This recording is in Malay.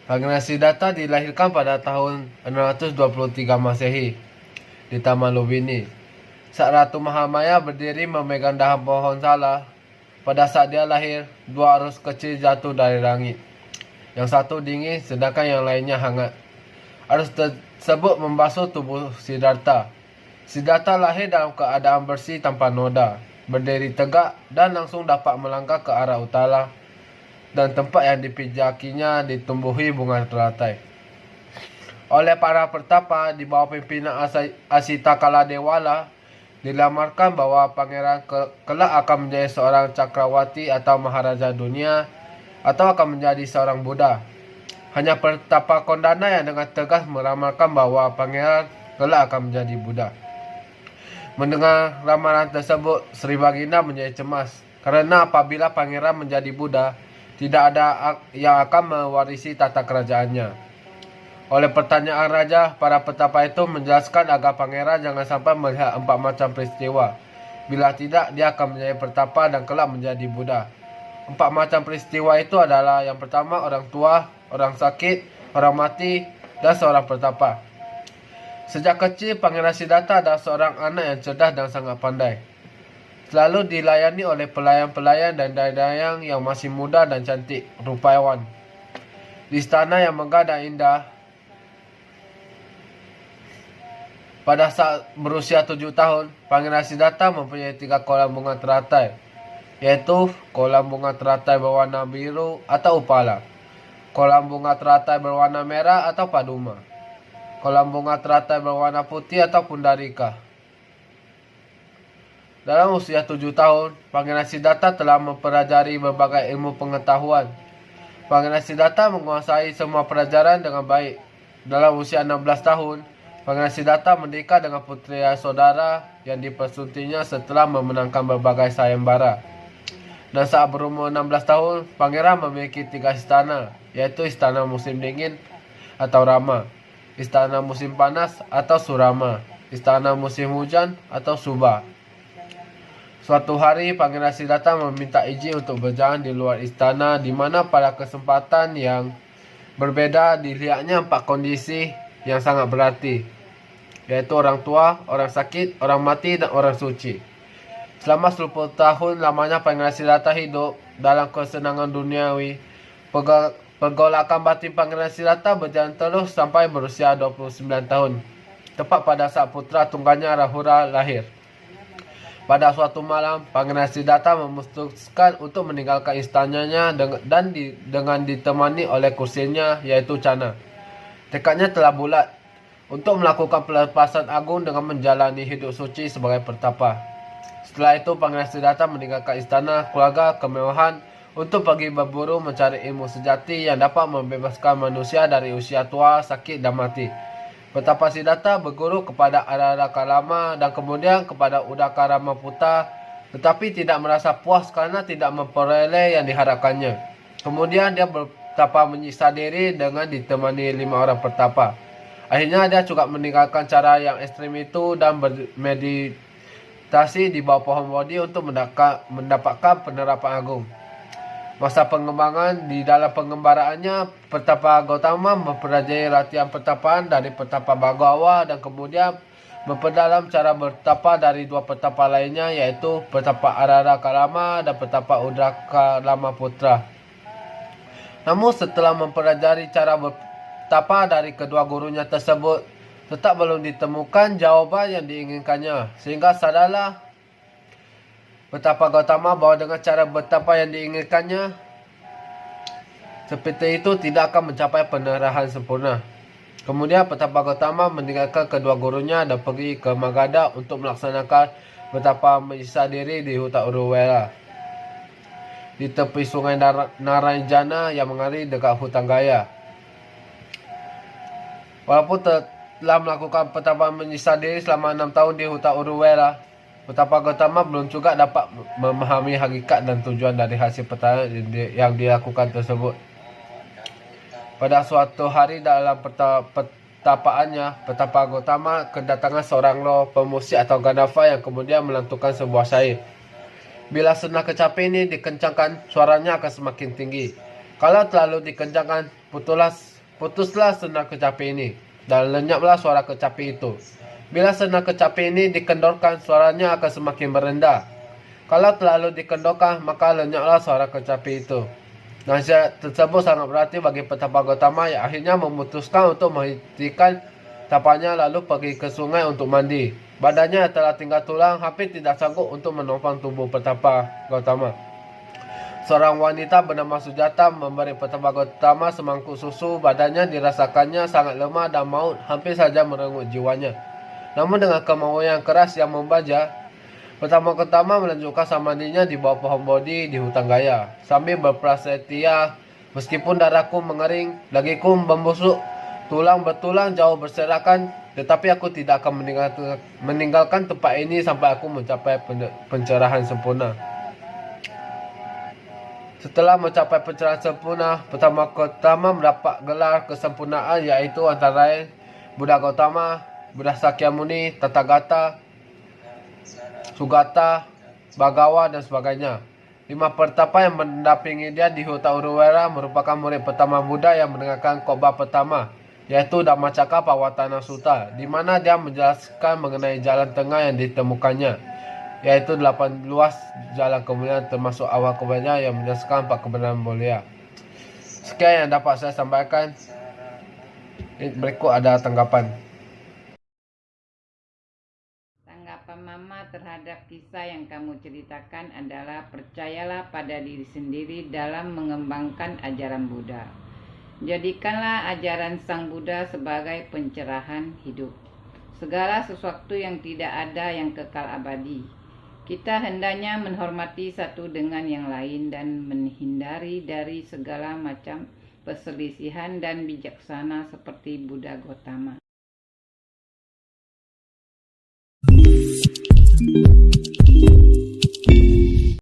Pangeran Siddhartha dilahirkan pada tahun 623 Masehi di Taman Lumbini. Saat Ratu Mahamaya berdiri memegang dahan pohon salah, pada saat dia lahir, dua arus kecil jatuh dari langit. Yang satu dingin, sedangkan yang lainnya hangat. Arus tersebut membasuh tubuh Siddhartha. Siddhartha lahir dalam keadaan bersih tanpa noda, berdiri tegak dan langsung dapat melangkah ke arah utara, dan tempat yang dipijakinya ditumbuhi bunga teratai. Oleh para pertapa di bawah pimpinan Asita Kaladewala, dilamarkan bahwa pangeran kelak akan menjadi seorang cakrawati atau maharaja dunia, atau akan menjadi seorang Buddha. Hanya pertapa Kondana yang dengan tegas meramalkan bahwa pangeran kelak akan menjadi Buddha. Mendengar ramalan tersebut, Sri Baginda menjadi cemas, karena apabila pangeran menjadi Buddha, tidak ada yang akan mewarisi tata kerajaannya. Oleh pertanyaan raja, para petapa itu menjelaskan agar pangeran jangan sampai melihat 4 macam peristiwa. Bila tidak, dia akan menjadi pertapa dan kelak menjadi Buddha. 4 macam peristiwa itu adalah: yang pertama, orang tua, orang sakit, orang mati, dan seorang pertapa. Sejak kecil, Pangeran Siddhartha adalah seorang anak yang cerdas dan sangat pandai. Selalu dilayani oleh pelayan-pelayan dan dayang yang masih muda dan cantik, rupawan. Di istana yang megah dan indah, pada saat berusia 7 tahun, Pangeran Siddhartha mempunyai 3 kolam bunga teratai, yaitu kolam bunga teratai berwarna biru atau upala, kolam bunga teratai berwarna merah atau paduma, kolam bunga teratai berwarna putih atau pundarika. Dalam usia 7 tahun, Pangeran Siddhartha telah mempelajari berbagai ilmu pengetahuan. Pangeran Siddhartha menguasai semua pelajaran dengan baik. Dalam usia 16 tahun, Pangeran Siddhartha menikah dengan putri saudara yang dipersuntinya setelah memenangkan berbagai sayembara. Dan saat berumur 16 tahun, Pangeran memiliki 3 istana, yaitu istana musim dingin atau Rama, istana musim panas atau Surama, istana musim hujan atau Suba. Suatu hari, Pangeran Siddhartha meminta izin untuk berjalan di luar istana, di mana pada kesempatan yang berbeda dilihatnya 4 kondisi yang sangat berarti, yaitu orang tua, orang sakit, orang mati, dan orang suci. Selama 10 tahun lamanya Pangeran Siddhartha hidup dalam kesenangan duniawi. Pergolakan batin Pangeran Siddhartha berjalan terus sampai berusia 29 tahun, tepat pada saat putra tunggalnya Rahula lahir. Pada suatu malam, Pangeran Siddhartha memutuskan untuk meninggalkan istananya dengan ditemani oleh kursinya, yaitu Cana. Tekadnya telah bulat untuk melakukan pelepasan agung dengan menjalani hidup suci sebagai pertapa. Setelah itu, Pangeran Siddhartha meninggalkan istana, keluarga, kemewahan untuk pergi berburu mencari ilmu sejati yang dapat membebaskan manusia dari usia tua, sakit, dan mati. Pertapa Siddhartha berguru kepada Arara Kalama dan kemudian kepada Udaka Ramaputa, tetapi tidak merasa puas karena tidak memperoleh yang diharapkannya. Kemudian dia bertapa menyiksa diri dengan ditemani 5 orang pertapa. Akhirnya dia juga meninggalkan cara yang ekstrim itu dan bermeditasi di bawah pohon bodhi untuk mendapatkan penerapan agung. Masa pengembangan di dalam pengembaraannya, Pertapa Gautama mempelajari latihan pertapaan dari Pertapa Bhagawa dan kemudian memperdalam cara bertapa dari 2 pertapa lainnya, yaitu Pertapa Arara Kalama dan Pertapa Udaka Ramaputra. Namun setelah mempelajari cara bertapa dari kedua gurunya tersebut, tetap belum ditemukan jawaban yang diinginkannya, sehingga sadarlah Pertapa Gautama bahwa dengan cara bertapa yang diinginkannya seperti itu tidak akan mencapai penerahan sempurna. Kemudian Pertapa Gautama meninggalkan kedua gurunya dan pergi ke Magadha untuk melaksanakan bertapa menyiksa diri di hutan Uruvela, di tepi sungai Narayana yang mengalir dekat hutan Gaya. Walaupun telah melakukan pertapa menyiksa diri selama 6 tahun di hutan Uruvela, Pertapa Gautama belum juga dapat memahami hakikat dan tujuan dari hasil pertanyaan yang dilakukan tersebut. Pada suatu hari dalam pertapaannya, Pertapa Gautama kedatangan seorang roh pemusik atau Gandharva yang kemudian melantunkan sebuah syair. Bila senar kecapi ini dikencangkan, suaranya akan semakin tinggi. Kalau terlalu dikencangkan, putuslah Putuslah senar kecapi ini, dan lenyaplah suara kecapi itu. Bila senar kecapi ini dikendorkan, suaranya akan semakin merendah. Kalau terlalu dikendorkan, maka lenyaplah suara kecapi itu. Nasihat tersebut sangat berarti bagi petapa Gautama yang akhirnya memutuskan untuk menghentikan tapanya lalu pergi ke sungai untuk mandi. Badannya telah tinggal tulang, hampir tidak sanggup untuk menopang tubuh petapa Gautama. Seorang wanita bernama Sujata memberi petapa Gautama semangkuk susu. Badannya dirasakannya sangat lemah dan maut hampir saja merenggut jiwanya. Namun dengan kemauan yang keras yang membaja, petapa Gautama melanjutkan samadhinya di bawah pohon bodhi di hutan Gaya. Sambil berprasetya, meskipun darahku mengering, dagiku membusuk, tulang bertulang jauh berserakan, tetapi aku tidak akan meninggalkan tempat ini sampai aku mencapai pencerahan sempurna. Setelah mencapai pencerahan sempurna, petapa Gautama mendapat gelar kesempurnaan yaitu antara lain Buddha Gautama, Buddha Sakyamuni, Tathagata, Sugata, Bhagawa, dan sebagainya. 5 pertapa yang mendampingi dia di hutan Uruvela merupakan murid pertama Buddha yang mendengarkan khotbah pertama, yaitu Dhammacakka Pavattana Sutta, di mana dia menjelaskan mengenai jalan tengah yang ditemukannya, yaitu 8 luas jalan kemuliaan termasuk awal kebenaran yang menjelaskan 4 kebenaran mulia. Sekian yang dapat saya sampaikan. Berikut ada tanggapan. Tanggapan Mama terhadap kisah yang kamu ceritakan adalah percayalah pada diri sendiri dalam mengembangkan ajaran Buddha. Jadikanlah ajaran Sang Buddha sebagai pencerahan hidup. Segala sesuatu yang tidak ada yang kekal abadi. Kita hendaknya menghormati satu dengan yang lain dan menghindari dari segala macam perselisihan dan bijaksana seperti Buddha Gautama.